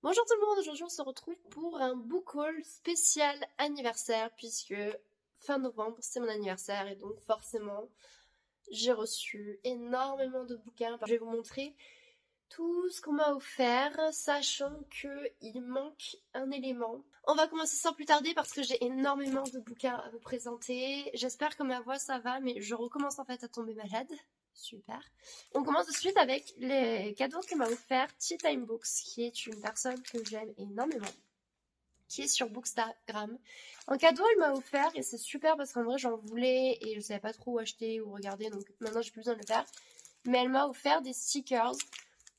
Bonjour tout le monde, aujourd'hui on se retrouve pour un book haul spécial anniversaire puisque fin novembre c'est mon anniversaire et donc forcément j'ai reçu énormément de bouquins. Je vais vous montrer tout ce qu'on m'a offert, sachant que il manque un élément. On va commencer sans plus tarder parce que j'ai énormément de bouquins à vous présenter. J'espère que ma voix ça va, mais je recommence en fait à tomber malade. Super. On commence de suite avec les cadeaux que m'a offert Tea Time Books, qui est une personne que j'aime énormément, qui est sur Bookstagram. En cadeau, elle m'a offert, et c'est super parce qu'en vrai j'en voulais et je savais pas trop où acheter ou regarder, donc maintenant j'ai plus besoin de le faire. Mais elle m'a offert des stickers.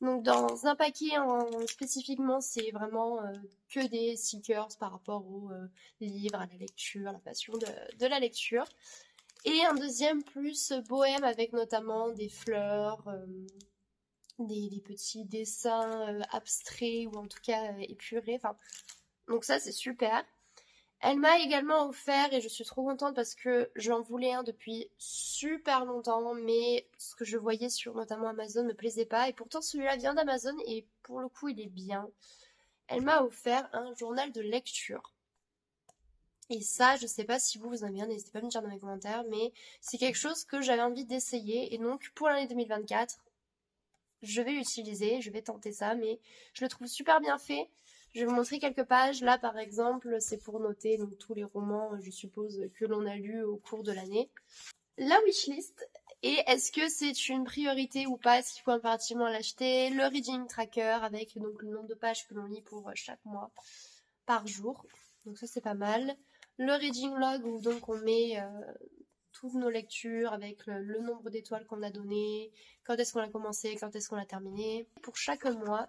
Donc dans un paquet spécifiquement, c'est vraiment que des stickers par rapport aux livres, à la lecture, à la passion de la lecture. Et un deuxième plus bohème avec notamment des fleurs, des petits dessins abstraits ou en tout cas épurés. Enfin, donc ça c'est super. Elle m'a également offert, et je suis trop contente parce que j'en voulais un depuis super longtemps, mais ce que je voyais sur notamment Amazon me plaisait pas, et pourtant celui-là vient d'Amazon, et pour le coup il est bien. Elle m'a offert un journal de lecture. Et ça, je sais pas si vous en avez un, n'hésitez pas à me dire dans les commentaires, mais c'est quelque chose que j'avais envie d'essayer, et donc pour l'année 2024, je vais l'utiliser, je vais tenter ça, mais je le trouve super bien fait. Je vais vous montrer quelques pages. Là, par exemple, c'est pour noter donc, tous les romans, je suppose, que l'on a lus au cours de l'année. La wishlist, et est-ce que c'est une priorité ou pas? Est-ce qu'il faut impérativement l'acheter? Le reading tracker, avec donc le nombre de pages que l'on lit pour chaque mois par jour. Donc ça, c'est pas mal. Le reading log, où donc on met toutes nos lectures avec le nombre d'étoiles qu'on a donné, quand est-ce qu'on a commencé, quand est-ce qu'on a terminé. Pour chaque mois,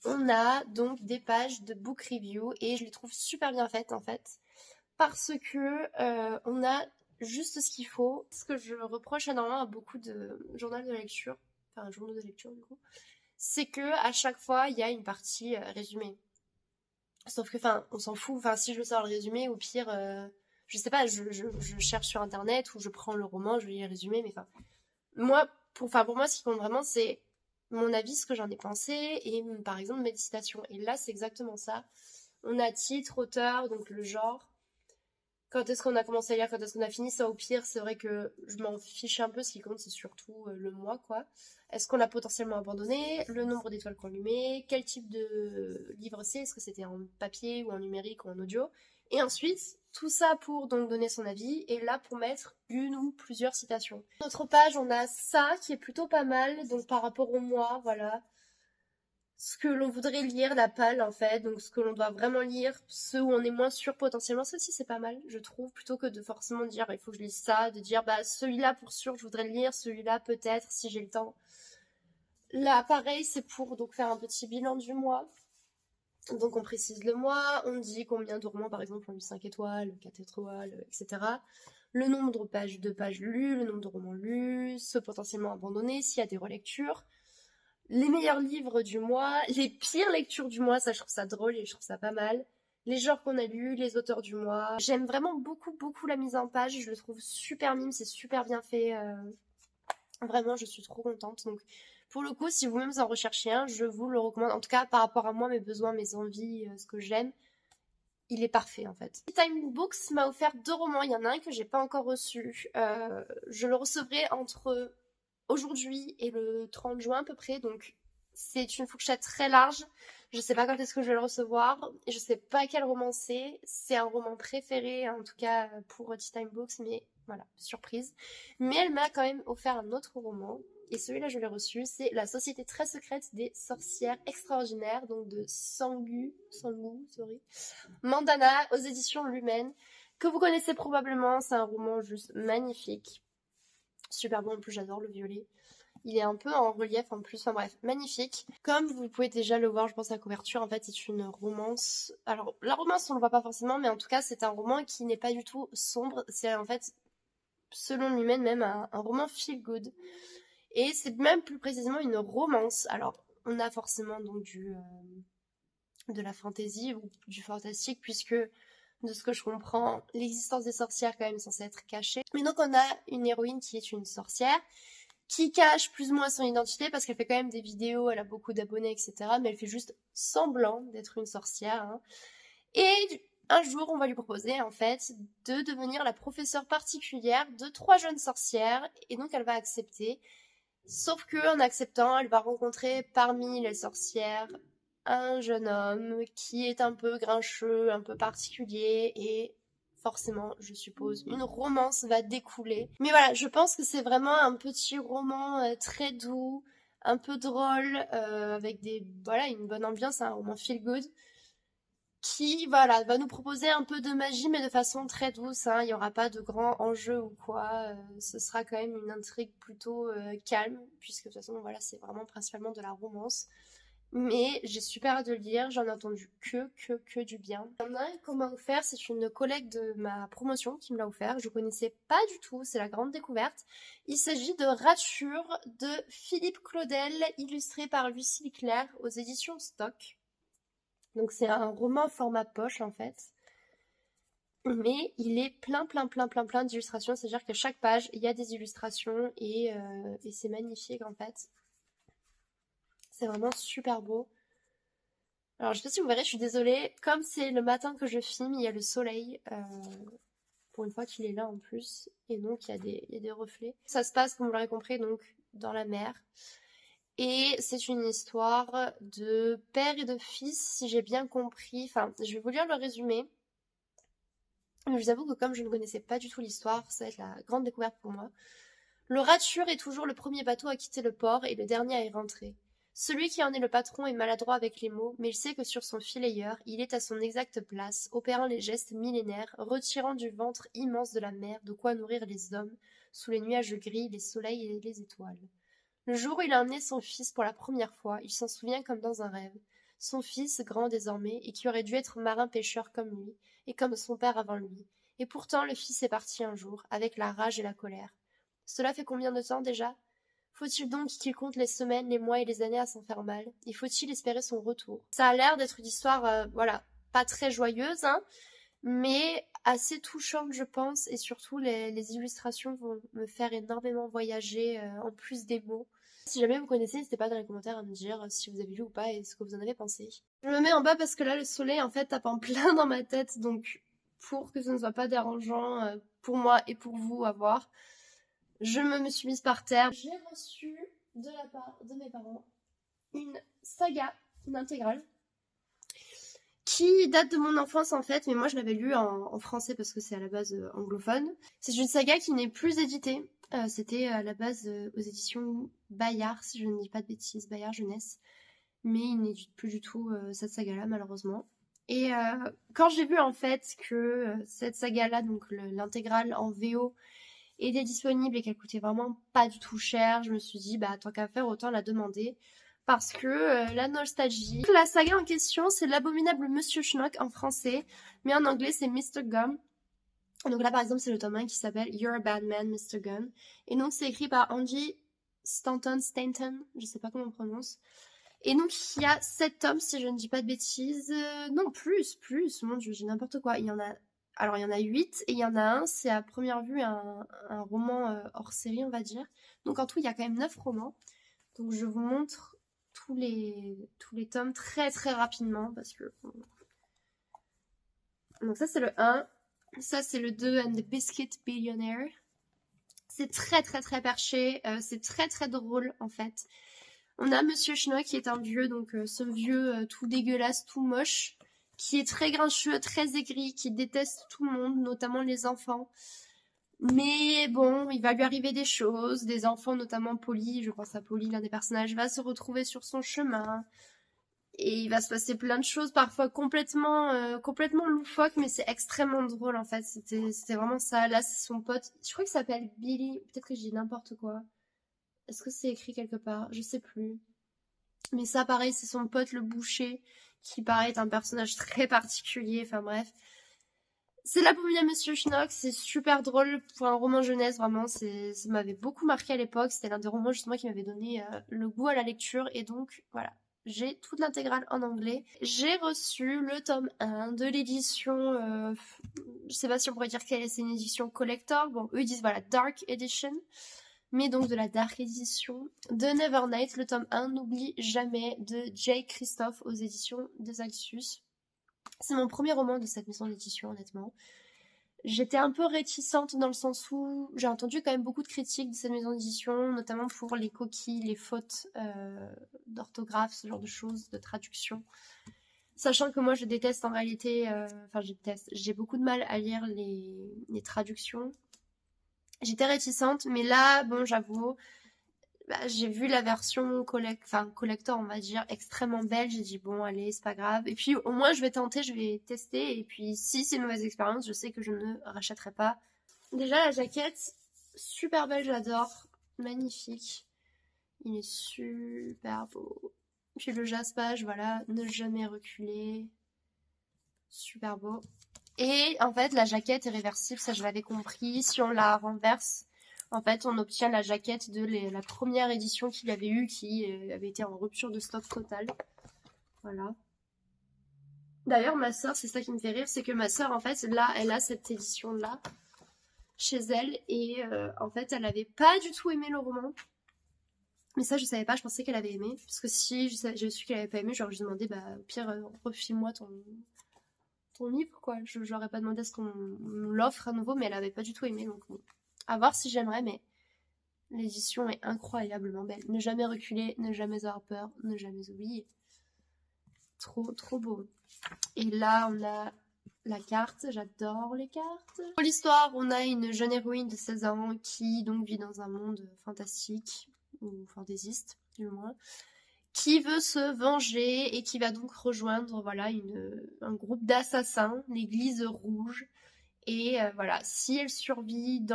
on a donc des pages de book review et je les trouve super bien faites en fait parce que on a juste ce qu'il faut. Ce que je reproche énormément à beaucoup de journaux de lecture, enfin journaux de lecture du coup, c'est que à chaque fois il y a une partie résumée. Sauf que, enfin, on s'en fout. Enfin, si je veux savoir le résumé, au pire, je sais pas, je cherche sur internet ou je prends le roman, je lis le résumé, mais enfin, moi, pour moi, ce qui compte vraiment, c'est mon avis, ce que j'en ai pensé et par exemple mes citations. Et là, c'est exactement ça. On a titre, auteur, donc le genre. Quand est-ce qu'on a commencé à lire, quand est-ce qu'on a fini, ça au pire, c'est vrai que je m'en fiche un peu, ce qui compte c'est surtout le mois quoi. Est-ce qu'on l'a potentiellement abandonné, le nombre d'étoiles qu'on lui met, quel type de livre c'est, est-ce que c'était en papier ou en numérique ou en audio. Et ensuite, tout ça pour donc donner son avis, et là pour mettre une ou plusieurs citations. Notre page, on a ça qui est plutôt pas mal, donc par rapport au mois, voilà ce que l'on voudrait lire, la palle en fait, donc ce que l'on doit vraiment lire, ceux où on est moins sûr potentiellement, ça aussi c'est pas mal, je trouve, plutôt que de forcément dire il faut que je lise ça, de dire bah celui-là pour sûr je voudrais le lire, celui-là peut-être si j'ai le temps. Là pareil c'est pour donc faire un petit bilan du mois, donc on précise le mois, on dit combien de romans par exemple on lit 5 étoiles, 4 étoiles, etc. Le nombre de pages lues, le nombre de romans lus, ceux potentiellement abandonnés, s'il y a des relectures, les meilleurs livres du mois, les pires lectures du mois, ça je trouve ça drôle et je trouve ça pas mal. Les genres qu'on a lus, les auteurs du mois. J'aime vraiment beaucoup la mise en page, je le trouve super mime, c'est super bien fait. Vraiment, je suis trop contente. Donc, pour le coup, si vous-même en recherchez un, je vous le recommande. En tout cas, par rapport à moi, mes besoins, mes envies, ce que j'aime, il est parfait en fait. Time Books m'a offert 2 romans. Il y en a un que j'ai pas encore reçu. Je le recevrai entre aujourd'hui et le 30 juin à peu près. Donc c'est une fourchette très large. Je sais pas quand est-ce que je vais le recevoir. Je sais pas quel roman c'est. C'est un roman préféré, en tout cas pour Tea Time Books, mais voilà, surprise. Mais elle m'a quand même offert un autre roman. Et celui-là, je l'ai reçu. C'est La Société très secrète des sorcières extraordinaires, donc de Sangu, sorry, Mandana aux éditions Lumen, que vous connaissez probablement. C'est un roman juste magnifique. Super bon, en plus j'adore le violet. Il est un peu en relief en plus, enfin bref, magnifique. Comme vous pouvez déjà le voir, je pense à la couverture, en fait c'est une romance. Alors la romance on le voit pas forcément, mais en tout cas c'est un roman qui n'est pas du tout sombre. C'est en fait, selon Lumen même, un roman feel good. Et c'est même plus précisément une romance. Alors on a forcément donc de la fantasy ou du fantastique, puisque de ce que je comprends, l'existence des sorcières quand même est censée être cachée. Mais donc on a une héroïne qui est une sorcière qui cache plus ou moins son identité parce qu'elle fait quand même des vidéos, elle a beaucoup d'abonnés, etc. Mais elle fait juste semblant d'être une sorcière, hein. Et un jour, on va lui proposer en fait de devenir la professeure particulière de 3 jeunes sorcières, et donc elle va accepter. Sauf que en acceptant, elle va rencontrer parmi les sorcières un jeune homme qui est un peu grincheux, un peu particulier, et forcément, je suppose, une romance va découler. Mais voilà, je pense que c'est vraiment un petit roman très doux, un peu drôle, avec une bonne ambiance, un roman feel good, qui, voilà, va nous proposer un peu de magie, mais de façon très douce, hein. Il n'y aura pas de grands enjeux ou quoi. Ce sera quand même une intrigue plutôt calme, puisque de toute façon, voilà, c'est vraiment principalement de la romance. Mais j'ai super hâte de le lire, j'en ai entendu que du bien. Il y en a un qu'on m'a offert, c'est une collègue de ma promotion qui me l'a offert. Je connaissais pas du tout, c'est la grande découverte. Il s'agit de Rature de Philippe Claudel, illustré par Lucie Leclerc aux éditions Stock. Donc c'est un roman format poche en fait. Mais il est plein d'illustrations. C'est-à-dire qu'à chaque page, il y a des illustrations et c'est magnifique en fait. C'est vraiment super beau. Alors je sais pas si vous verrez, je suis désolée. Comme c'est le matin que je filme, il y a le soleil. Pour une fois qu'il est là en plus. Et donc il y a des reflets. Ça se passe, comme vous l'aurez compris, donc dans la mer. Et c'est une histoire de père et de fils, si j'ai bien compris. Enfin, je vais vous lire le résumé. Je vous avoue que comme je ne connaissais pas du tout l'histoire, ça va être la grande découverte pour moi. Le Rature est toujours le premier bateau à quitter le port et le dernier à y rentrer. Celui qui en est le patron est maladroit avec les mots, mais il sait que sur son filayeur, il est à son exacte place, opérant les gestes millénaires, retirant du ventre immense de la mer de quoi nourrir les hommes, sous les nuages gris, les soleils et les étoiles. Le jour où il a emmené son fils pour la première fois, il s'en souvient comme dans un rêve. Son fils, grand désormais, et qui aurait dû être marin-pêcheur comme lui, et comme son père avant lui. Et pourtant le fils est parti un jour, avec la rage et la colère. Cela fait combien de temps déjà? Faut-il donc qu'il compte les semaines, les mois et les années à s'en faire mal? Et faut-il espérer son retour? Ça a l'air d'être une histoire, voilà, pas très joyeuse, hein, mais assez touchante, je pense, et surtout les illustrations vont me faire énormément voyager, en plus des mots. Si jamais vous connaissez, n'hésitez pas dans les commentaires à me dire si vous avez lu ou pas et ce que vous en avez pensé. Je me mets en bas parce que là, le soleil, en fait, tape en plein dans ma tête, donc pour que ce ne soit pas dérangeant pour moi et pour vous à voir, je me suis mise par terre. J'ai reçu de la part de mes parents une saga, une intégrale, qui date de mon enfance en fait, mais moi je l'avais lu en français parce que c'est à la base anglophone. C'est une saga qui n'est plus éditée. C'était à la base aux éditions Bayard, si je ne dis pas de bêtises, Bayard Jeunesse. Mais il n'édite plus du tout cette saga-là, malheureusement. Et quand j'ai vu en fait que cette saga-là, donc l'intégrale en VO, était disponible et qu'elle coûtait vraiment pas du tout cher, je me suis dit, bah tant qu'à faire, autant la demander. Parce que la nostalgie. La saga en question, c'est l'abominable Monsieur Schnock en français, mais en anglais, c'est Mr. Gum. Donc là, par exemple, c'est le tome 1 qui s'appelle You're a Bad Man, Mr. Gun. Et donc, c'est écrit par Angie Stanton, je sais pas comment on prononce. Et donc, il y a 7 tomes, si je ne dis pas de bêtises. Non, plus, mon dieu, j'ai n'importe quoi. Il y en a 8, et il y en a un, c'est à première vue un roman hors série, on va dire. Donc en tout, il y a quand même 9 romans. Donc je vous montre tous les tomes très très rapidement, parce que... Donc ça, c'est le 1. Ça, c'est le 2, And the Biscuit Billionaire. C'est très très très perché, c'est très très drôle en fait. On a Monsieur Schnock qui est un vieux, donc ce vieux tout dégueulasse, tout moche, qui est très grincheux, très aigri, qui déteste tout le monde, notamment les enfants. Mais bon, il va lui arriver des choses, des enfants, notamment Polly, je pense à Polly, l'un des personnages, va se retrouver sur son chemin. Et il va se passer plein de choses, parfois complètement loufoques, mais c'est extrêmement drôle en fait. C'était vraiment ça. Là, c'est son pote. Je crois qu'il s'appelle Billy. Peut-être que je dis n'importe quoi. Est-ce que c'est écrit quelque part? Je sais plus. Mais ça, pareil, c'est son pote le boucher, qui pareil est un personnage très particulier. Enfin bref. C'est la première Monsieur Schnock, c'est super drôle pour un roman jeunesse, vraiment. Ça m'avait beaucoup marqué à l'époque. C'était l'un des romans justement qui m'avait donné le goût à la lecture. Et donc, voilà. J'ai toute l'intégrale en anglais. J'ai reçu le tome 1 de l'édition, je sais pas si on pourrait dire que c'est une édition collector. Bon, eux ils disent voilà, Dark Edition. mais donc de la Dark Edition de Nevernight, le tome 1, N'oublie jamais, de Jake Christophe aux éditions des Alxius. C'est mon premier roman de cette maison d'édition, honnêtement. J'étais un peu réticente dans le sens où j'ai entendu quand même beaucoup de critiques de cette maison d'édition, notamment pour les coquilles, les fautes d'orthographe, ce genre de choses, de traduction. Sachant que moi je déteste en réalité, j'ai beaucoup de mal à lire les traductions. J'étais réticente, mais là, bon, j'avoue, j'ai vu la version collector, on va dire, extrêmement belle. J'ai dit, bon, allez, c'est pas grave. Et puis, au moins, je vais tenter, je vais tester. Et puis, si c'est une mauvaise expérience, je sais que je ne rachèterai pas. Déjà, la jaquette, super belle, j'adore. Magnifique. Il est super beau. Puis le jaspage, voilà, ne jamais reculer. Super beau. Et en fait, la jaquette est réversible, ça je l'avais compris. Si on la renverse, en fait, on obtient la jaquette de la première édition qu'il avait eue, qui avait été en rupture de stock totale. Voilà. D'ailleurs, ma soeur, c'est ça qui me fait rire, c'est que ma soeur, en fait, là, elle a cette édition-là chez elle. Et en fait, elle avait pas du tout aimé le roman. Mais ça, je savais pas, je pensais qu'elle avait aimé. Parce que si je su qu'elle avait pas aimé, j'aurais juste demandé, bah, au pire, refile-moi ton livre, quoi. Je n'aurais pas demandé à ce qu'on l'offre à nouveau, mais elle avait pas du tout aimé. Donc, bon. À voir si j'aimerais, mais l'édition est incroyablement belle. Ne jamais reculer, ne jamais avoir peur, ne jamais oublier. Trop, trop beau. Et là, on a la carte. J'adore les cartes. Pour l'histoire, on a une jeune héroïne de 16 ans qui donc vit dans un monde fantastique, ou fantaisiste, du moins, qui veut se venger et qui va donc rejoindre voilà, un groupe d'assassins, l'église rouge. Et voilà, si elle survit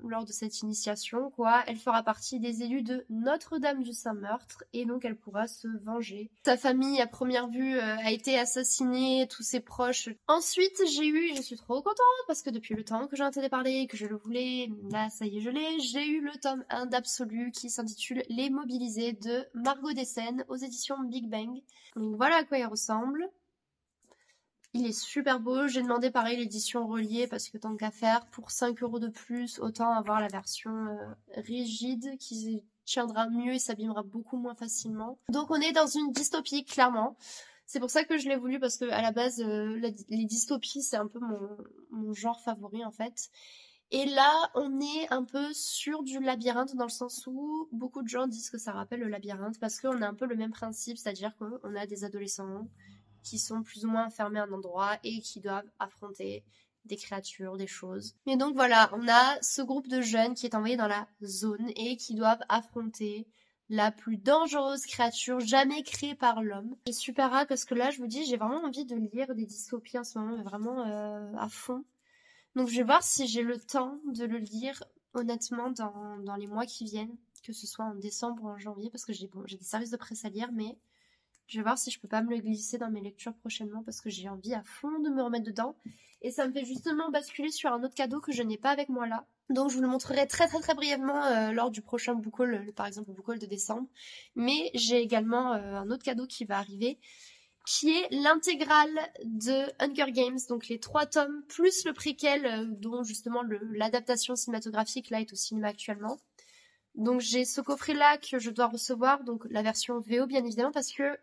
lors de cette initiation, quoi, elle fera partie des élus de Notre-Dame du Saint-Meurtre et donc elle pourra se venger. Sa famille, à première vue, a été assassinée, tous ses proches. Ensuite, je suis trop contente parce que depuis le temps que j'en entendais parler, que je le voulais, là, ça y est, j'ai eu le tome 1 d'Absolu qui s'intitule Les Mobilisés de Margot Dessène aux éditions Big Bang. Donc voilà à quoi il ressemble. Il est super beau, j'ai demandé pareil l'édition reliée parce que tant qu'à faire, pour 5 € de plus, autant avoir la version rigide qui tiendra mieux et s'abîmera beaucoup moins facilement. Donc on est dans une dystopie, clairement. C'est pour ça que je l'ai voulu parce que à la base, les dystopies, c'est un peu mon genre favori en fait. Et là, on est un peu sur du labyrinthe dans le sens où beaucoup de gens disent que ça rappelle le labyrinthe parce qu'on a un peu le même principe, c'est-à-dire qu'on a des adolescents qui sont plus ou moins enfermés à un endroit et qui doivent affronter des créatures, des choses. Mais donc voilà, on a ce groupe de jeunes qui est envoyé dans la zone et qui doivent affronter la plus dangereuse créature jamais créée par l'homme. J'ai super hâte parce que là, je vous dis, j'ai vraiment envie de lire des dystopies en ce moment, mais vraiment à fond. Donc je vais voir si j'ai le temps de le lire honnêtement dans les mois qui viennent, que ce soit en décembre ou en janvier, parce que j'ai des services de presse à lire, mais je vais voir si je peux pas me le glisser dans mes lectures prochainement parce que j'ai envie à fond de me remettre dedans. Et ça me fait justement basculer sur un autre cadeau que je n'ai pas avec moi là. Donc je vous le montrerai très très très brièvement lors du prochain book haul, par exemple le book haul de décembre. Mais j'ai également un autre cadeau qui va arriver, qui est l'intégrale de Hunger Games, donc les 3 tomes, plus le préquel dont justement l'adaptation cinématographique là est au cinéma actuellement. Donc j'ai ce coffret là que je dois recevoir, donc la version VO bien évidemment parce que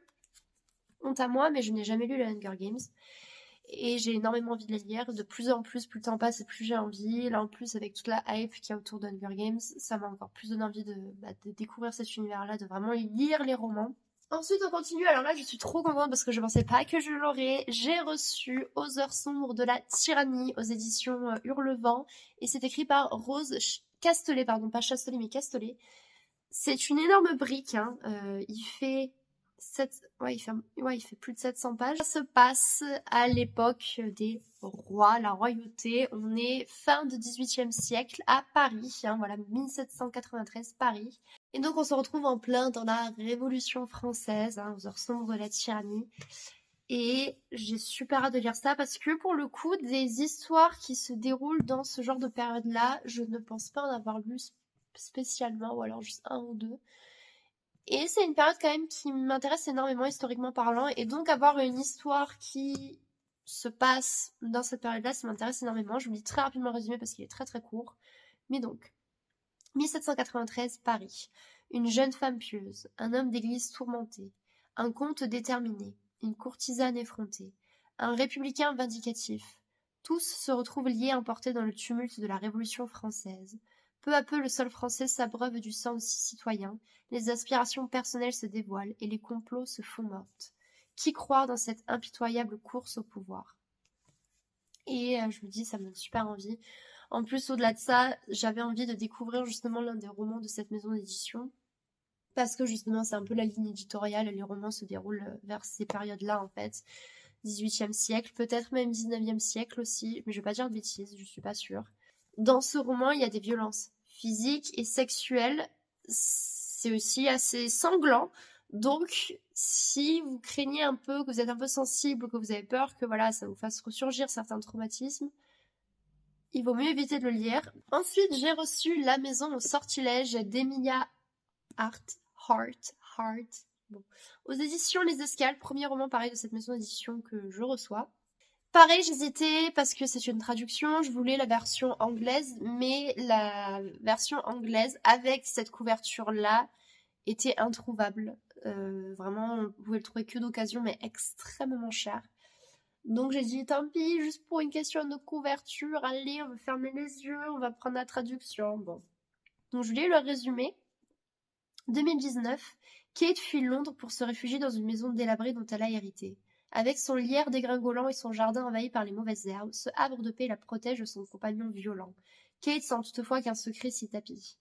honte à moi, mais je n'ai jamais lu les Hunger Games. Et j'ai énormément envie de les lire. De plus en plus, plus le temps passe et plus j'ai envie. Là, en plus, avec toute la hype qu'il y a autour de Hunger Games, ça m'a encore plus donné envie de découvrir cet univers-là, de vraiment lire les romans. Ensuite, on continue. Alors là, je suis trop contente parce que je pensais pas que je l'aurais. J'ai reçu Aux heures sombres de la tyrannie aux éditions Hurlevent. Et c'est écrit par Rose Castelet, pardon, pas Chastelet, mais Castelet. C'est une énorme brique, hein. Il fait il fait plus de 700 pages. Ça se passe à l'époque des rois, la royauté. On est fin du XVIIIe siècle à Paris, hein, voilà, 1793 Paris. Et donc on se retrouve en plein dans la Révolution française, hein, aux heures sombres de la tyrannie. Et j'ai super hâte de lire ça parce que pour le coup, des histoires qui se déroulent dans ce genre de période-là, je ne pense pas en avoir lu spécialement, ou alors juste un ou deux. Et c'est une période quand même qui m'intéresse énormément historiquement parlant, et donc avoir une histoire qui se passe dans cette période-là, ça m'intéresse énormément. Je vous lis très rapidement le résumé parce qu'il est très très court. Mais donc, 1793, Paris. Une jeune femme pieuse, un homme d'église tourmenté, un comte déterminé, une courtisane effrontée, un républicain vindicatif. Tous se retrouvent liés emportés dans le tumulte de la Révolution française. Peu à peu, le sol français s'abreuve du sang de ses citoyens, les aspirations personnelles se dévoilent et les complots se font mortes. Qui croire dans cette impitoyable course au pouvoir? Et je me dis, ça me donne super envie. En plus, au-delà de ça, j'avais envie de découvrir justement l'un des romans de cette maison d'édition. Parce que justement, c'est un peu la ligne éditoriale, les romans se déroulent vers ces périodes-là en fait. 18e siècle, peut-être même 19e siècle aussi, mais je vais pas dire de bêtises, je suis pas sûre. Dans ce roman, il y a des violences physiques et sexuelles. C'est aussi assez sanglant. Donc, si vous craignez un peu, que vous êtes un peu sensible, que vous avez peur que voilà, ça vous fasse ressurgir certains traumatismes, il vaut mieux éviter de le lire. Ensuite, j'ai reçu La maison au sortilège d'Emilia Hart. Bon. Aux éditions Les Escales, premier roman pareil de cette maison d'édition que je reçois. Pareil, j'hésitais parce que c'est une traduction, je voulais la version anglaise, mais la version anglaise avec cette couverture-là était introuvable. Vraiment, vous pouvez le trouver que d'occasion, mais extrêmement cher. Donc j'ai dit, tant pis, juste pour une question de couverture, allez, on va fermer les yeux, on va prendre la traduction. Bon. Donc je lis le résumé. 2019, Kate fuit Londres pour se réfugier dans une maison délabrée dont elle a hérité. Avec son lierre dégringolant et son jardin envahi par les mauvaises herbes, ce havre de paix la protège de son compagnon violent. Kate sent toutefois qu'un secret s'y tapit.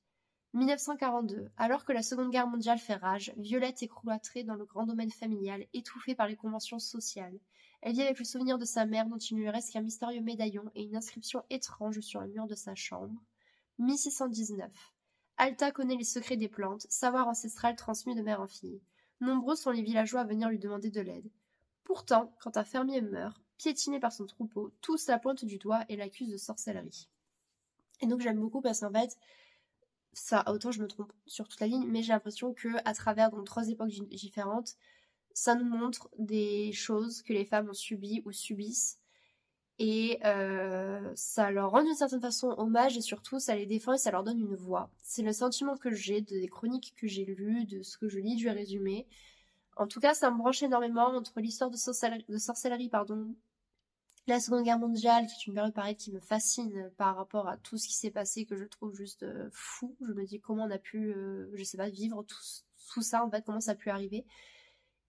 1942, alors que la Seconde Guerre mondiale fait rage, Violette est cloîtrée dans le grand domaine familial, étouffée par les conventions sociales. Elle vit avec le souvenir de sa mère dont il ne lui reste qu'un mystérieux médaillon et une inscription étrange sur le mur de sa chambre. 1619. Alta connaît les secrets des plantes, savoir ancestral transmis de mère en fille. Nombreux sont les villageois à venir lui demander de l'aide. Pourtant, quand un fermier meurt, piétiné par son troupeau, tous la pointent du doigt et l'accusent de sorcellerie. Et donc j'aime beaucoup parce qu'en fait, ça, autant je me trompe sur toute la ligne, mais j'ai l'impression que à travers donc 3 époques différentes, ça nous montre des choses que les femmes ont subies ou subissent. Et ça leur rend d'une certaine façon hommage et surtout ça les défend et ça leur donne une voix. C'est le sentiment que j'ai des chroniques que j'ai lues, de ce que je lis du résumé. En tout cas, ça me branche énormément entre l'histoire de sorcellerie, la Seconde Guerre mondiale, qui est une période pareille qui me fascine par rapport à tout ce qui s'est passé, que je trouve juste fou. Je me dis comment on a pu, je sais pas, vivre tout ça en fait, comment ça a pu arriver.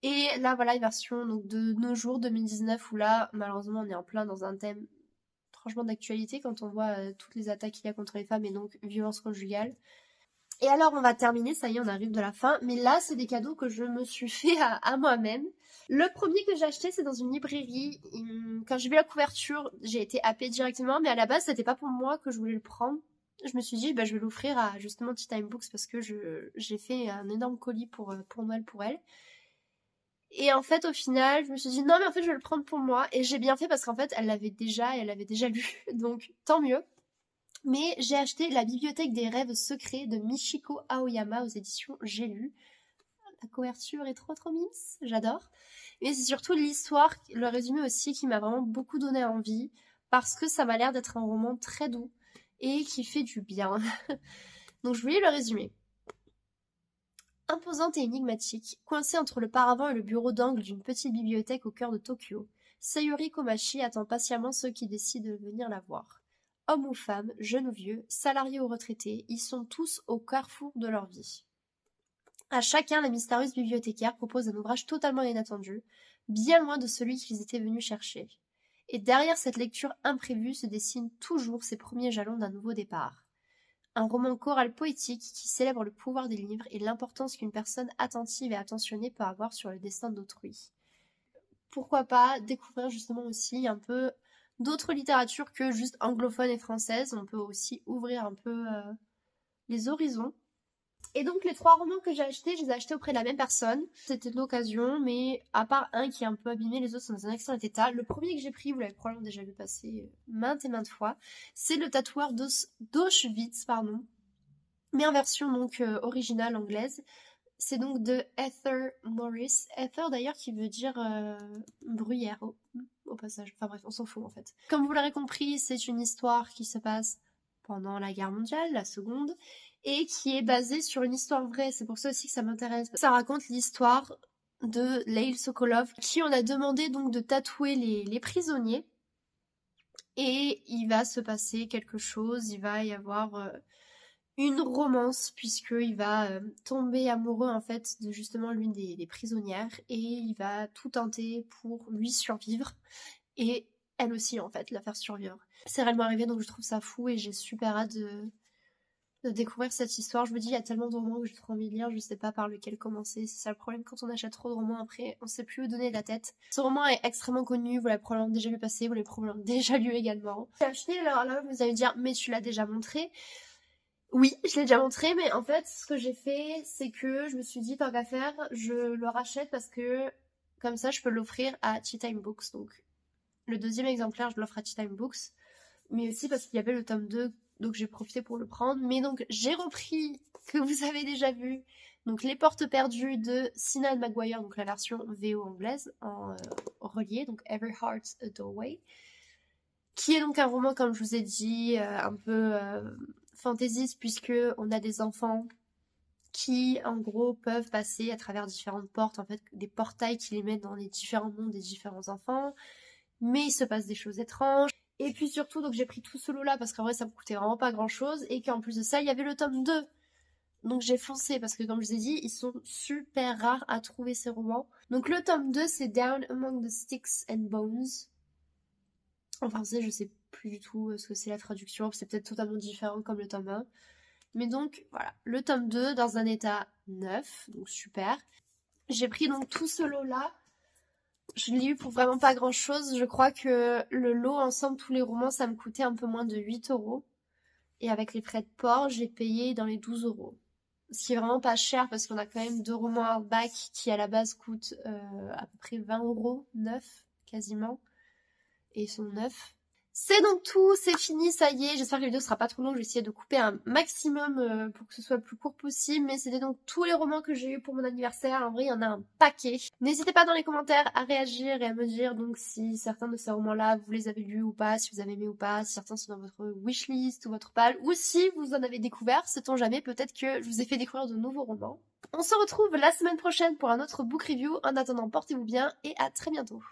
Et là, voilà, une version donc, de nos jours, 2019, où là, malheureusement, on est en plein dans un thème franchement d'actualité quand on voit toutes les attaques qu'il y a contre les femmes et donc violence conjugale. Et alors, on va terminer, ça y est, on arrive de la fin. Mais là, c'est des cadeaux que je me suis fait à moi-même. Le premier que j'ai acheté, c'est dans une librairie. Quand j'ai vu la couverture, j'ai été happée directement, mais à la base, c'était pas pour moi que je voulais le prendre. Je me suis dit, bah, je vais l'offrir à justement Tea Time Books parce que j'ai fait un énorme colis pour Noël pour elle. Et en fait, au final, je me suis dit non, mais en fait, je vais le prendre pour moi. Et j'ai bien fait parce qu'en fait, elle l'avait déjà lu. Donc, tant mieux. Mais j'ai acheté La Bibliothèque des rêves secrets de Michiko Aoyama aux éditions J'ai lu. La couverture est trop mimes, j'adore. Et c'est surtout l'histoire, le résumé aussi, qui m'a vraiment beaucoup donné envie. Parce que ça m'a l'air d'être un roman très doux et qui fait du bien. Donc, je voulais le résumer. Imposante et énigmatique, coincée entre le paravent et le bureau d'angle d'une petite bibliothèque au cœur de Tokyo, Sayuri Komachi attend patiemment ceux qui décident de venir la voir. Hommes ou femmes, jeunes ou vieux, salariés ou retraités, ils sont tous au carrefour de leur vie. À chacun, la mystérieuse bibliothécaire propose un ouvrage totalement inattendu, bien loin de celui qu'ils étaient venus chercher. Et derrière cette lecture imprévue se dessinent toujours ces premiers jalons d'un nouveau départ. Un roman choral poétique qui célèbre le pouvoir des livres et l'importance qu'une personne attentive et attentionnée peut avoir sur le destin d'autrui. Pourquoi pas découvrir justement aussi un peu d'autres littératures que juste anglophones et françaises. On peut aussi ouvrir un peu les horizons. Et donc les 3 romans que j'ai achetés, je les ai achetés auprès de la même personne. C'était de l'occasion, mais à part un qui est un peu abîmé, les autres sont dans un excellent état. Le premier que j'ai pris, vous l'avez probablement déjà vu passer maintes et maintes fois, c'est Le tatoueur d'Auschwitz, mais en version donc originale anglaise. C'est donc de Heather Morris. Heather d'ailleurs qui veut dire bruyère au passage. Enfin bref, on s'en fout en fait. Comme vous l'aurez compris, c'est une histoire qui se passe pendant la guerre mondiale, la seconde, et qui est basé sur une histoire vraie. C'est pour ça aussi que ça m'intéresse. Ça raconte l'histoire de Leïl Sokolov, qui on a demandé donc de tatouer les prisonniers. Et il va se passer quelque chose, il va y avoir une romance, puisqu'il va tomber amoureux en fait de justement l'une des prisonnières, et il va tout tenter pour lui survivre, et elle aussi en fait, la faire survivre. C'est réellement arrivé, donc je trouve ça fou, et j'ai super hâte de découvrir cette histoire. Je me dis, il y a tellement de romans que j'ai trop envie de lire, je sais pas par lequel commencer. C'est ça le problème quand on achète trop de romans, après on sait plus où donner la tête. Ce roman est extrêmement connu, vous l'avez probablement déjà vu passer, vous l'avez probablement déjà lu également. J'ai acheté, alors là vous allez me dire, mais tu l'as déjà montré. Oui, je l'ai déjà montré, mais en fait ce que j'ai fait, c'est que je me suis dit, tant qu'à faire, je le rachète parce que comme ça je peux l'offrir à Tea Time Books. Donc le deuxième exemplaire, je l'offre à Tea Time Books, mais aussi parce qu'il y avait le tome 2, donc j'ai profité pour le prendre. Mais donc j'ai repris, que vous avez déjà vu, donc Les Portes Perdues de Sinan Maguire, donc la version VO anglaise, en relié, donc Every Heart a Doorway, qui est donc un roman, comme je vous ai dit, un peu fantaisiste, puisque on a des enfants qui en gros peuvent passer à travers différentes portes, en fait des portails qui les mettent dans les différents mondes des différents enfants, mais il se passe des choses étranges. Et puis surtout, donc j'ai pris tout ce lot là parce qu'en vrai ça me coûtait vraiment pas grand chose, et qu'en plus de ça il y avait le tome 2. Donc j'ai foncé parce que comme je vous ai dit, ils sont super rares à trouver ces romans. Donc le tome 2 c'est Down Among the Sticks and Bones. En français je sais plus du tout ce que c'est la traduction, c'est peut-être totalement différent comme le tome 1. Mais donc voilà, le tome 2 dans un état neuf, donc super. J'ai pris donc tout ce lot là. Je l'ai eu pour vraiment pas grand chose. Je crois que le lot ensemble, tous les romans, ça me coûtait un peu moins de 8 €. Et avec les frais de port, j'ai payé dans les 12 €. Ce qui est vraiment pas cher parce qu'on a quand même 2 romans hardback qui à la base coûtent à peu près 20 € neufs, quasiment. Et ils sont neufs. C'est donc tout, c'est fini, ça y est. J'espère que la vidéo sera pas trop longue. Je vais essayer de couper un maximum pour que ce soit le plus court possible. Mais c'était donc tous les romans que j'ai eu pour mon anniversaire. En vrai, il y en a un paquet. N'hésitez pas dans les commentaires à réagir et à me dire donc si certains de ces romans-là, vous les avez lus ou pas, si vous avez aimé ou pas, si certains sont dans votre wishlist ou votre pile, ou si vous en avez découvert. Sait-on jamais, peut-être que je vous ai fait découvrir de nouveaux romans. On se retrouve la semaine prochaine pour un autre book review. En attendant, portez-vous bien et à très bientôt.